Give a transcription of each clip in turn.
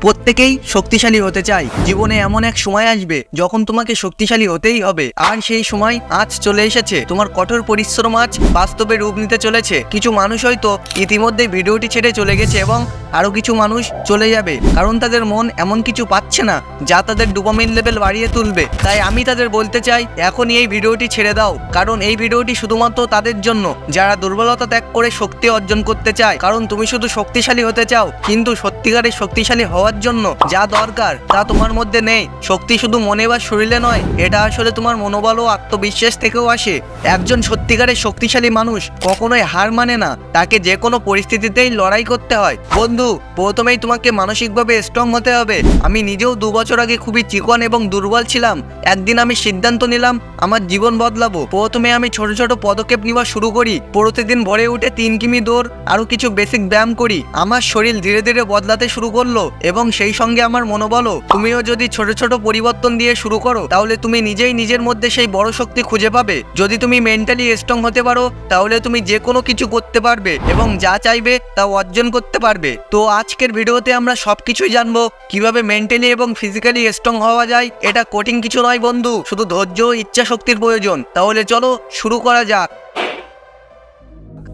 প্রত্যেকেই শক্তিশালী হতে চায়। জীবনে এমন এক সময় আসবে যখন তোমাকে শক্তিশালী হতেই হবে, আর সেই সময় আজ চলে এসেছে। তোমার কঠোর পরিশ্রম আজ বাস্তবে রূপ নিতে চলেছে। কিছু মানুষ হয়তো ইতিমধ্যে ভিডিওটি ছেড়ে চলে গেছে এবং আরো কিছু মানুষ চলে যাবে, কারণ তাদের মন এমন কিছু পাচ্ছে না যা তাদের ডোপামিন লেভেল বাড়িয়ে তুলবে। তাই আমি তাদের বলতে চাই, এখনই এই ভিডিওটি ছেড়ে দাও, কারণ এই ভিডিওটি শুধুমাত্র তাদের জন্য যারা দুর্বলতা ত্যাগ করে শক্তি অর্জন করতে চায়। কারণ তুমি শুধু শক্তিশালী হতে চাও, কিন্তু সত্যিকারের শক্তিশালী হওয়ার জন্য যা দরকার তা তোমার মধ্যে নেই। শক্তি শুধু মনে বা শরীরে নয়, এটা আসলে তোমার মনোবল ও আত্মবিশ্বাস থেকেও আসে। একজন সত্যিকারের শক্তিশালী মানুষ কখনোই হার মানে না, তাকে যে কোনো পরিস্থিতিতেই লড়াই করতে হয়। বন্ধু, প্রথমেই তোমাকে মানসিকভাবে স্ট্রং হতে হবে। আমি নিজেও 2 বছর আগে খুবই চিকন এবং দুর্বল ছিলাম। একদিন আমি সিদ্ধান্ত নিলাম আমার জীবন বদলাবো। প্রথমে আমি ছোট ছোট পদক্ষেপ নেওয়া শুরু করি। প্রতিদিন ভোরে উঠে 3 কিমি দৌড়, আরো কিছু বেসিক ব্যায়াম করি। আমার শরীর ধীরে ধীরে বদলাতে শুরু করলো এবং সেই সঙ্গে আমার মনোবলও। তুমিও যদি ছোট ছোট পরিবর্তন দিয়ে শুরু করো, তাহলে তুমি নিজেই নিজের মধ্যে সেই বড় শক্তি খুঁজে পাবে। যদি তুমি মেন্টালি স্ট্রং হতে পারো, তাহলে তুমি যে কোনো কিছু করতে পারবে এবং যা চাইবে তা অর্জন করতে পারবে। তো আজকের ভিডিওতে আমরা সবকিছুই জানবো কিভাবে মেন্টালি এবং ফিজিক্যালি স্ট্রং হওয়া যায়। এটা কঠিন কিছু নয় বন্ধু, শুধু ধৈর্য ও ইচ্ছা শক্তির প্রয়োজন। তাহলে চলো শুরু করা যাক।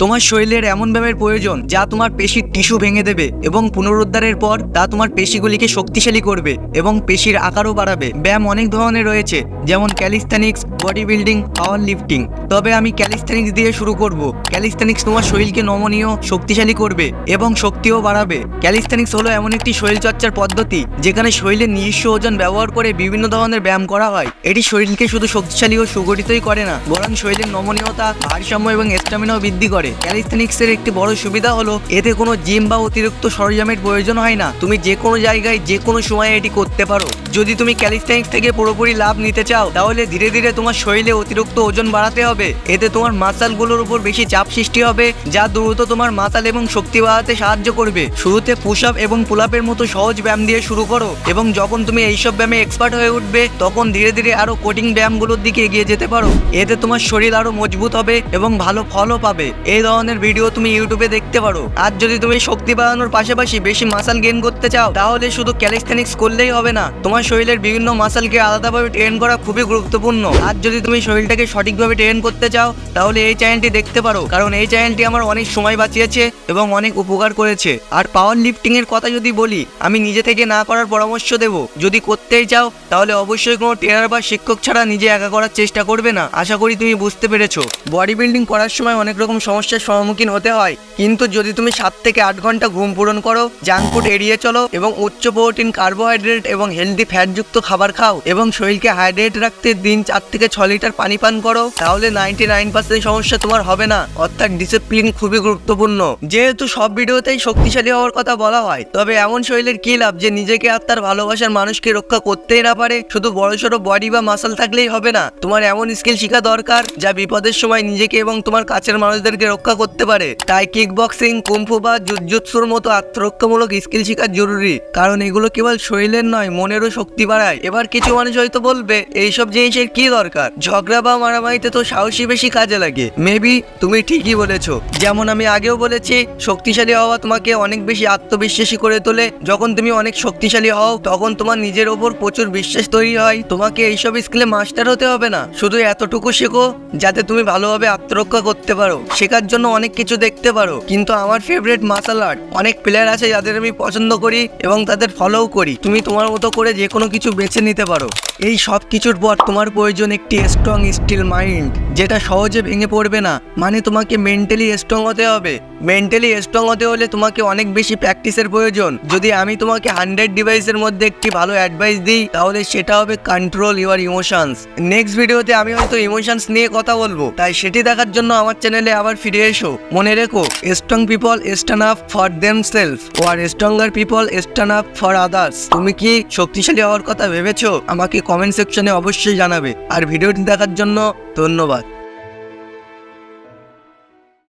তোমার শরীরের এমন ব্যায়ামের প্রয়োজন যা তোমার পেশির টিস্যু ভেঙে দেবে এবং পুনরুদ্ধারের পর তা তোমার পেশিগুলিকে শক্তিশালী করবে এবং পেশির আকারও বাড়াবে। ব্যায়াম অনেক ধরনের রয়েছে, যেমন ক্যালিস্থেনিক্স, বডি বিল্ডিং, পাওয়ার লিফটিং। তবে আমি ক্যালিস্থেনিক্স দিয়ে শুরু করব। ক্যালিস্থেনিক্স তোমার শরীরকে নমনীয়, শক্তিশালী করবে এবং শক্তিও বাড়াবে। ক্যালিস্থেনিক্স হলো এমন একটি শরীরচর্চার পদ্ধতি যেখানে শরীরের নিজস্ব ওজন ব্যবহার করে বিভিন্ন ধরনের ব্যায়াম করা হয়। এটি শরীরকে শুধু শক্তিশালী ও সুগঠিতই করে না, বরং শরীরের নমনীয়তা, ভারসাম্য এবং স্ট্যামিনাও বৃদ্ধি করে। ক্যালিস্থেনিক্সের একটি বড় সুবিধা হলো এতে কোনো জিম বা অতিরিক্ত সরঞ্জামের প্রয়োজন হয় না। তুমি যে কোনো জায়গায় যে কোনো সময়ে এটি করতে পারো। যদি তুমি ক্যালিস্থেনিক্স থেকে পুরোপুরি লাভ নিতে চাও, তাহলে ধীরে ধীরে তোমার শরীরে অতিরিক্ত ওজন বাড়াতে হবে। এতে তোমার মাসলগুলোর উপর বেশি চাপ সৃষ্টি হবে, যা দ্রুত তোমার মাসল এবং শক্তি বাড়াতে সাহায্য করবে। শুরুতে পুশ আপ এবং পুল আপের মতো সহজ ব্যায়াম দিয়ে শুরু করো এবং যখন তুমি এইসব ব্যায়ামে এক্সপার্ট হয়ে উঠবে, তখন ধীরে ধীরে আরো কঠিন ব্যায়ামগুলোর দিকে এগিয়ে যেতে পারো। এতে তোমার শরীর আরো মজবুত হবে এবং ভালো ফলও পাবে। এই ধরনের ভিডিও তুমি ইউটিউবে দেখতে পারো। আর যদি তুমি শক্তি বাড়ানোর পাশাপাশি বেশি মাসল গেইন করতে চাও, তাহলে শুধু ক্যালিস্থেনিক্স করলেই হবে না, তোমার শরীরের বিভিন্ন মাসলকে আলাদাভাবে ট্রেন করা খুবই গুরুত্বপূর্ণ। আর যদি তুমি শরীরটাকে সঠিকভাবে ট্রেন করতে চাও, তাহলে এই চ্যানেলটি দেখতে পারো, কারণ এই চ্যানেলটি আমার অনেক সময় বাঁচিয়েছে এবং অনেক উপকার করেছে। আর পাওয়ার লিফটিং এর কথা যদি বলি, আমি নিজে থেকে না করার পরামর্শ দেব। যদি করতেই চাও, তাহলে অবশ্যই কোনো ট্রেনার বা শিক্ষক ছাড়া নিজে একা করার চেষ্টা করবে না। আশা করি তুমি বুঝতে পেরেছো। বডি বিল্ডিং করার সময় অনেক রকম সমস্যার সম্মুখীন হতে হয়, কিন্তু যদি তুমি 7 থেকে 8 ঘন্টা ঘুম পূরণ করো, জাঙ্ক ফুড এড়িয়ে চলো এবং উচ্চ প্রোটিন, কার্বোহাইড্রেট এবং হেলদি ফ্যাটযুক্ত খাবার খাও এবং শরীরকে হাইড্রেট রাখতে দিন 4 থেকে 6 লিটার পানি পান করো, তাহলে 99% সমস্যা তোমার হবে না। অর্থাৎ ডিসিপ্লিন খুবই গুরুত্বপূর্ণ। যেহেতু সব ভিডিওতেই শক্তিশালী হওয়ার কথা বলা হয়, তবে এমন শরীরের কি লাভ যে নিজেকে আর তার ভালোবাসার মানুষকে রক্ষা করতেই না পারে? শুধু বড়সড় বডি বা মাসল থাকলেই হবে না, তোমার এমন স্কিল শেখা দরকার যা বিপদের সময় নিজেকে এবং তোমার কাছের মানুষদেরকে রক্ষা করতে পারে। তাই কিক বক্সিং, কুম্ফু বা জুজুৎসুর মতো আত্মরক্ষামূলক স্কিল শেখা জরুরি, কারণ এগুলো কেবল শরীরের নয়, মনেরও শক্তি বাড়ায়। এবার কিছু মানুষ হয়তো বলবে, এইসব জিনিসের কি দরকার? ঝগড়া বা মারামারিতে তো সাহসী বেশি কাজে লাগে। মেবি তুমি ঠিকই বলেছো। যেমন আমি আগেও বলেছি, শক্তিশালী হওয়া তোমাকে অনেক বেশি আত্মবিশ্বাসী করে তোলে। যখন তুমি অনেক শক্তিশালী হও, তখন তোমার নিজের ওপর প্রচুর বিশ্বাস তৈরি হয়। তোমাকে এইসব স্কিলে মাস্টার হতে হবে না, শুধু এতটুকু শেখো যাতে তুমি ভালোভাবে আত্মরক্ষা করতে পারো। শেখার জন্য অনেক কিছু দেখতে পারো, কিন্তু আমার ফেভারিট মার্শাল আর্ট, অনেক প্লেয়ার আছে যাদের আমি পছন্দ করি এবং তাদের ফলোও করি। তুমি তোমার মতো করে যে কোনো কিছু বেছে নিতে পারো। এই সব কিছুর পর তোমার প্রয়োজন একটি স্ট্রং স্টিল মাইন্ড, যেটা সহজে ভেঙে পড়বে না। মানে তোমাকে মেন্টালি স্ট্রং হতে হবে। মেন্টালি স্ট্রং হতে হলে তোমাকে অনেক বেশি প্র্যাকটিসের প্রয়োজন। যদি আমি তোমাকে 100 ডিভাইসের মধ্যে একটি ভালো অ্যাডভাইস দিই, তাহলে সেটা হবে কন্ট্রোল ইউর ইমোশনস। নেক্সট ভিডিওতে আমি হয়তো ইমোশনস নিয়ে কথা বলবো, তাই সেটি দেখার জন্য আমার চ্যানেলে আবার ফিরে এসো। মনে রেখো, strong people stand up for themselves আর stronger people stand up for others. তুমি কি শক্তিশালী হওয়ার কথা ভেবেছো? আমাকে কমেন্ট সেকশনে অবশ্যই জানাবে। আর ভিডিওটি দেখার জন্য ধন্যবাদ।